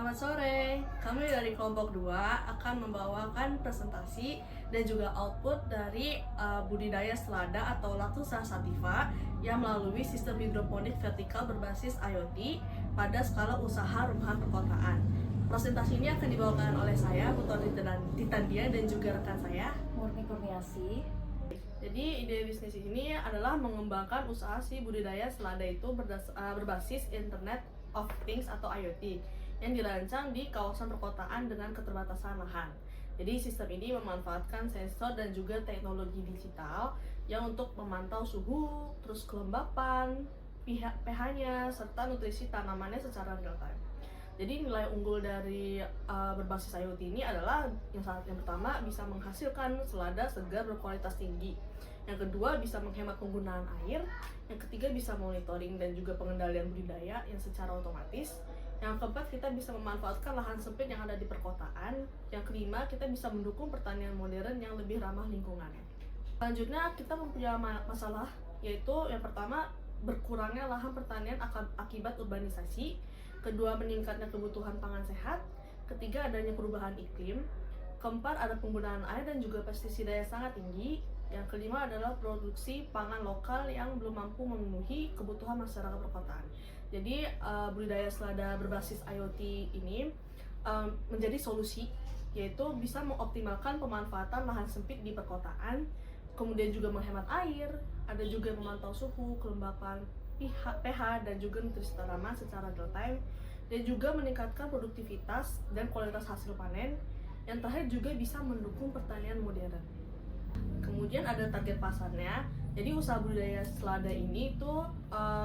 Selamat sore, kami dari kelompok 2 akan membawakan presentasi dan juga output dari budidaya selada atau Lactusa sativa yang melalui sistem hidroponik vertikal berbasis IoT pada skala usaha rumahan perkotaan. Presentasi ini akan dibawakan oleh saya, Putra Titandia, dan juga rekan saya, Murni Kurniasi. Jadi ide bisnis ini adalah mengembangkan usaha si budidaya selada itu berbasis Internet of Things atau IoT yang dirancang di kawasan perkotaan dengan keterbatasan lahan. Jadi sistem ini memanfaatkan sensor dan juga teknologi digital yang untuk memantau suhu, terus kelembapan, pH-nya, serta nutrisi tanamannya secara real time. Jadi nilai unggul dari berbasis IoT ini adalah yang pertama bisa menghasilkan selada segar berkualitas tinggi. Yang kedua bisa menghemat penggunaan air. Yang ketiga bisa monitoring dan juga pengendalian budidaya yang secara otomatis. Yang keempat kita bisa memanfaatkan lahan sempit yang ada di perkotaan. Yang kelima kita bisa mendukung pertanian modern yang lebih ramah lingkungannya. Selanjutnya kita mempunyai masalah, yaitu yang pertama berkurangnya lahan pertanian akibat urbanisasi. Kedua, meningkatnya kebutuhan pangan sehat. Ketiga, adanya perubahan iklim. Keempat, ada penggunaan air dan juga pestisida yang sangat tinggi. Yang kelima adalah produksi pangan lokal yang belum mampu memenuhi kebutuhan masyarakat perkotaan. Jadi budidaya selada berbasis IoT ini menjadi solusi, yaitu bisa mengoptimalkan pemanfaatan lahan sempit di perkotaan, kemudian juga menghemat air, ada juga memantau suhu, kelembapan, pH, dan juga nutrisi tanaman secara real time, dan juga meningkatkan produktivitas dan kualitas hasil panen. Yang terakhir juga bisa mendukung pertanian modern. Kemudian ada target pasarnya. Jadi usaha budidaya selada ini tuh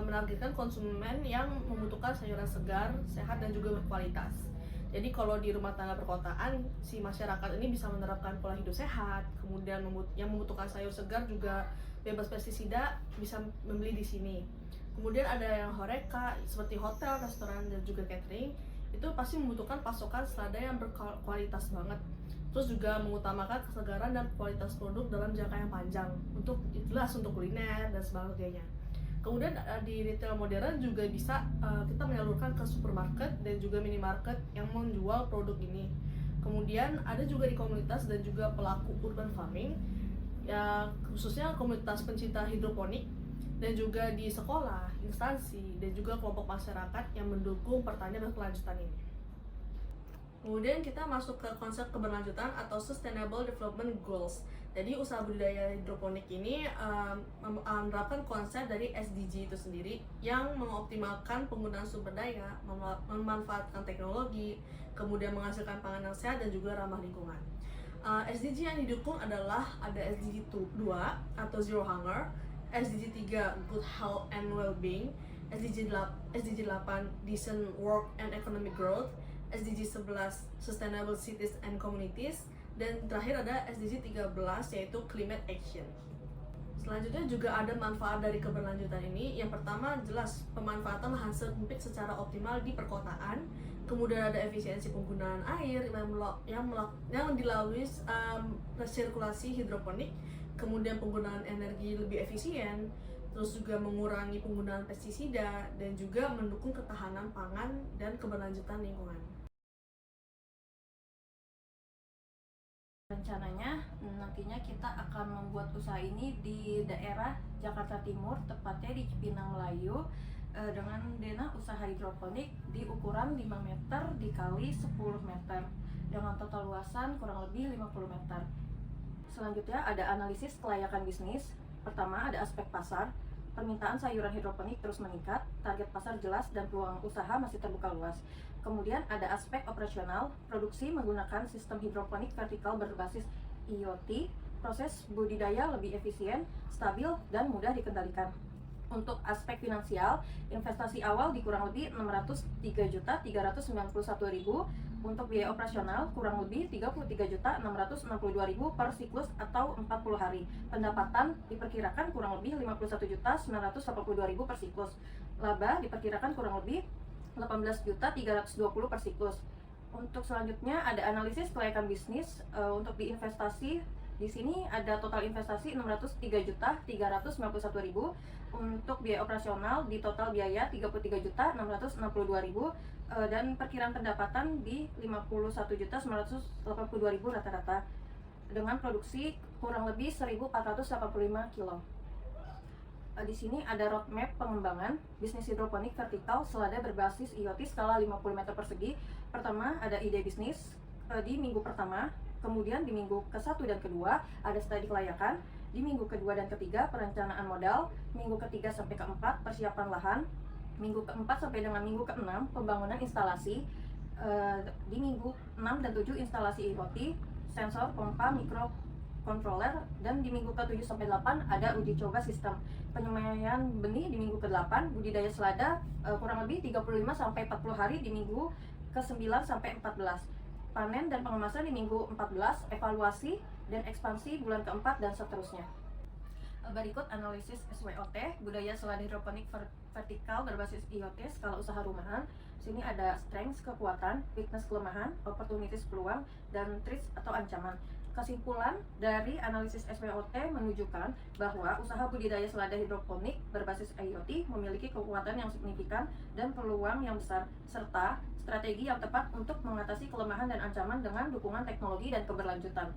menargetkan konsumen yang membutuhkan sayuran segar, sehat, dan juga berkualitas. Jadi kalau di rumah tangga perkotaan, si masyarakat ini bisa menerapkan pola hidup sehat, kemudian yang membutuhkan sayur segar juga bebas pestisida bisa membeli di sini. Kemudian ada yang horeca seperti hotel, restoran, dan juga catering, itu pasti membutuhkan pasokan selada yang berkualitas banget. Terus juga mengutamakan kesegaran dan kualitas produk dalam jangka yang panjang untuk jelas untuk kuliner dan sebagainya. Kemudian di retail modern juga bisa kita menyalurkan ke supermarket dan juga minimarket yang menjual produk ini. Kemudian ada juga di komunitas dan juga pelaku urban farming, ya khususnya komunitas pencinta hidroponik, dan juga di sekolah, instansi, dan juga kelompok masyarakat yang mendukung pertanian berkelanjutan ini. Kemudian kita masuk ke konsep keberlanjutan atau Sustainable Development Goals. Jadi usaha budidaya hidroponik ini menerapkan konsep dari SDG itu sendiri yang mengoptimalkan penggunaan sumber daya, memanfaatkan teknologi, kemudian menghasilkan pangan yang sehat dan juga ramah lingkungan. SDG yang didukung adalah ada SDG 2 atau Zero Hunger, SDG 3 Good Health and Well-being, SDG 8 Decent Work and Economic Growth, SDG 11 Sustainable Cities and Communities, dan terakhir ada SDG 13 yaitu Climate Action. Selanjutnya juga ada manfaat dari keberlanjutan ini. Yang pertama jelas pemanfaatan lahan sempit secara optimal di perkotaan. Kemudian ada efisiensi penggunaan air yang dilalui resirkulasi hidroponik. Kemudian penggunaan energi lebih efisien. Terus juga mengurangi penggunaan pestisida dan juga mendukung ketahanan pangan dan keberlanjutan lingkungan. Rencananya nantinya kita akan membuat usaha ini di daerah Jakarta Timur, tepatnya di Cipinang Melayu, dengan dana usaha hidroponik di ukuran 5 meter dikali 10 meter dengan total luasan kurang lebih 50 meter. Selanjutnya ada analisis kelayakan bisnis. Pertama ada aspek pasar. Permintaan sayuran hidroponik terus meningkat, target pasar jelas dan peluang usaha masih terbuka luas. Kemudian ada aspek operasional, produksi menggunakan sistem hidroponik vertikal berbasis IoT, proses budidaya lebih efisien, stabil, dan mudah dikendalikan. Untuk aspek finansial, investasi awal di kurang lebih 603.391.000, untuk biaya operasional kurang lebih 33.662.000 per siklus atau 40 hari. Pendapatan diperkirakan kurang lebih 51.982.000 per siklus. Laba diperkirakan kurang lebih 18.320 per siklus. Untuk selanjutnya ada analisis kelayakan bisnis. Untuk diinvestasi Di sini ada total investasi 603.391.000, untuk biaya operasional di total biaya 33.662.000, dan perkiraan pendapatan di 51.982.000 rata-rata, dengan produksi kurang lebih 1.485 kilo. Di sini ada roadmap pengembangan bisnis hidroponik vertikal selada berbasis IoT skala 50 meter persegi. Pertama, ada ide bisnis di minggu pertama, kemudian di minggu ke-1 dan kedua ada studi kelayakan, di minggu kedua dan ketiga perencanaan modal, minggu ketiga sampai keempat persiapan lahan, minggu keempat sampai dengan minggu ke-6 pembangunan instalasi, di minggu 6 dan 7 instalasi IoT, sensor, pompa, microcontroller, dan di minggu ke-7 sampai 8 ada uji coba sistem penyemaian benih di minggu ke-8, budidaya selada kurang lebih 35 sampai 40 hari di minggu ke-9 sampai 14, panen dan pengemasan di minggu 14, evaluasi dan ekspansi bulan ke-4 dan seterusnya. Berikut analisis SWOT, budaya selada hidroponik vertikal berbasis IoT skala usaha rumahan. Sini ada strengths kekuatan, weakness kelemahan, opportunities peluang, dan threats atau ancaman. Kesimpulan dari analisis SWOT menunjukkan bahwa usaha budidaya selada hidroponik berbasis IoT memiliki kekuatan yang signifikan dan peluang yang besar, serta strategi yang tepat untuk mengatasi kelemahan dan ancaman dengan dukungan teknologi dan keberlanjutan.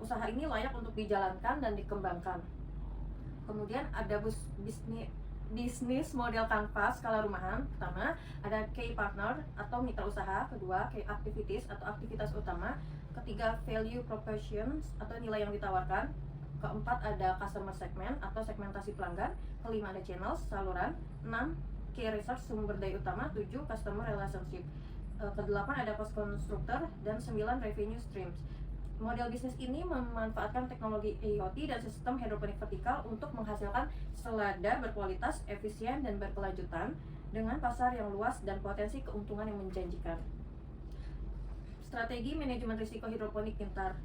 Usaha ini layak untuk dijalankan dan dikembangkan. Kemudian ada bisnis model kanvas skala rumahan. Pertama, ada key partner atau mitra usaha. Kedua, key activities atau aktivitas utama. Ketiga, value propositions atau nilai yang ditawarkan. Keempat, ada customer segment atau segmentasi pelanggan. Kelima, ada channels, saluran. 6, key research sumber daya utama. 7, customer relationship. Kedelapan, ada cost constructor. Dan 9, revenue streams. Model bisnis ini memanfaatkan teknologi IoT dan sistem hidroponik vertikal untuk menghasilkan selada berkualitas, efisien, dan berkelanjutan dengan pasar yang luas dan potensi keuntungan yang menjanjikan. Strategi manajemen risiko hidroponik pintar.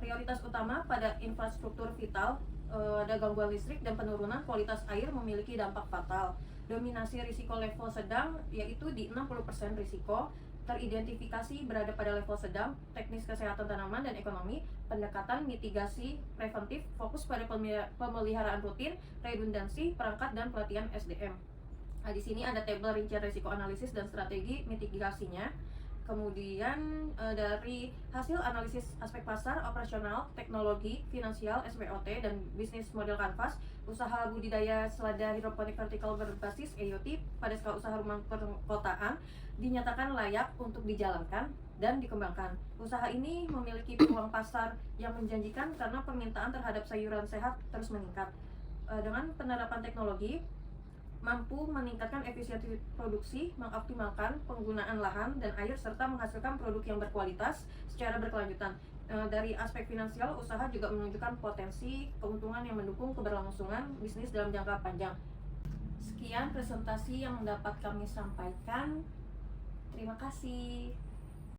Prioritas utama pada infrastruktur vital, ada gangguan listrik dan penurunan kualitas air memiliki dampak fatal. Dominasi risiko level sedang yaitu di 60% risiko, teridentifikasi berada pada level sedang, teknis kesehatan tanaman dan ekonomi, pendekatan mitigasi preventif, fokus pada pemeliharaan rutin, redundansi, perangkat, dan pelatihan SDM. Nah, di sini ada tabel rincian risiko analisis dan strategi mitigasinya. Kemudian dari hasil analisis aspek pasar, operasional, teknologi, finansial, SWOT, dan bisnis model kanvas, usaha budidaya selada hidroponik vertikal berbasis IoT pada skala usaha rumah perkotaan dinyatakan layak untuk dijalankan dan dikembangkan. Usaha ini memiliki peluang pasar yang menjanjikan karena permintaan terhadap sayuran sehat terus meningkat. Dengan penerapan teknologi, mampu meningkatkan efisiensi produksi, mengoptimalkan penggunaan lahan dan air, serta menghasilkan produk yang berkualitas secara berkelanjutan. Dari aspek finansial, usaha juga menunjukkan potensi keuntungan yang mendukung keberlangsungan bisnis dalam jangka panjang. Sekian presentasi yang dapat kami sampaikan. Terima kasih.